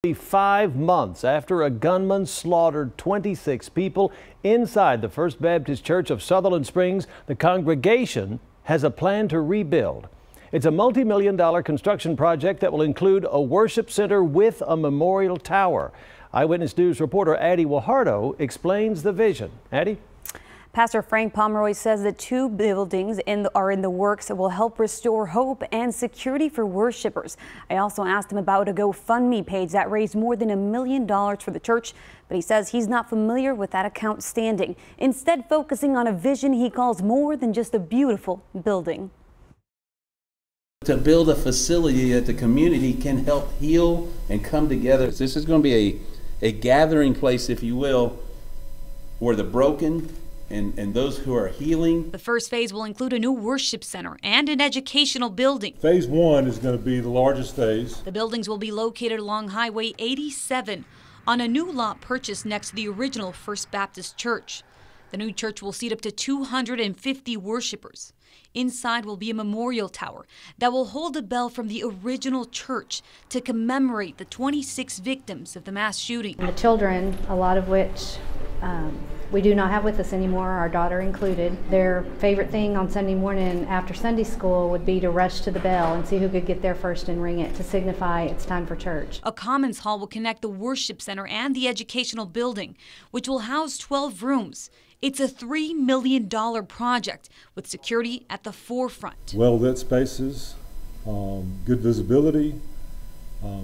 5 months after a gunman slaughtered 26 people inside the First Baptist Church of Sutherland Springs, the congregation has a plan to rebuild. It's a multi-million-dollar construction project that will include a worship center with a memorial tower. Eyewitness News reporter Addie Wahardo explains the vision. Addie? Pastor Frank Pomeroy says that 2 buildings are in the works that will help restore hope and security for worshipers. I also asked him about a GoFundMe page that raised more than $1 million for the church, but he says he's not familiar with that account standing, instead focusing on a vision he calls more than just a beautiful building. To build a facility that the community can help heal and come together. This is going to be a gathering place, if you will, where the broken and those who are healing. The first phase will include a new worship center and an educational building. Phase 1 is going to be the largest phase. The buildings will be located along Highway 87 on a new lot purchased next to the original First Baptist Church. The new church will seat up to 250 worshipers. Inside will be a memorial tower that will hold a bell from the original church to commemorate the 26 victims of the mass shooting. The children, a lot of which we do not have with us anymore, our daughter included, their favorite thing on Sunday morning after Sunday school would be to rush to the bell and see who could get there first and ring it to signify it's time for church. A commons hall will connect the worship center and the educational building, which will house 12 rooms. It's a $3 million project with security at the forefront. Well-lit spaces, good visibility,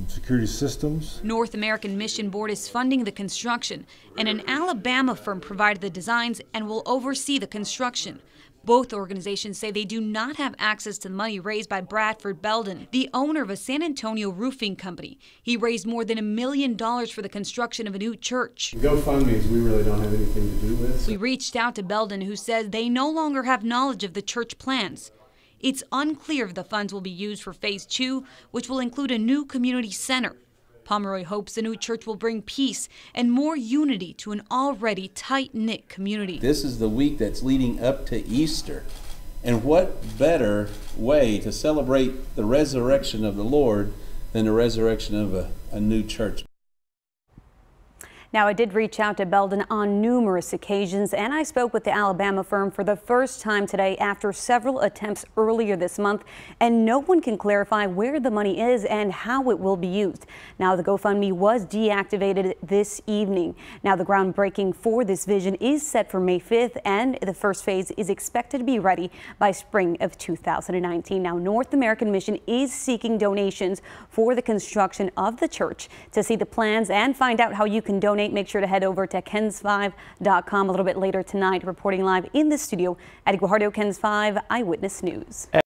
security systems. North American Mission Board is funding the construction, and an Alabama firm provided the designs and will oversee the construction. Both organizations say they do not have access to the money raised by Bradford Belden, the owner of a San Antonio roofing company. He raised more than $1 million for the construction of a new church. GoFundMes we really don't have anything to do with. We reached out to Belden, who says they no longer have knowledge of the church plans. It's unclear if the funds will be used for Phase 2, which will include a new community center. Pomeroy hopes the new church will bring peace and more unity to an already tight-knit community. This is the week that's leading up to Easter. And what better way to celebrate the resurrection of the Lord than the resurrection of a new church? Now, I did reach out to Belden on numerous occasions, and I spoke with the Alabama firm for the first time today after several attempts earlier this month, and no one can clarify where the money is and how it will be used. Now, the GoFundMe was deactivated this evening. Now, the groundbreaking for this vision is set for May 5th, and the first phase is expected to be ready by spring of 2019. Now, North American Mission is seeking donations for the construction of the church. To see the plans and find out how you can donate, make sure to head over to KENS5.com a little bit later tonight. Reporting live in the studio, Addie Guajardo, KENS 5 Eyewitness News.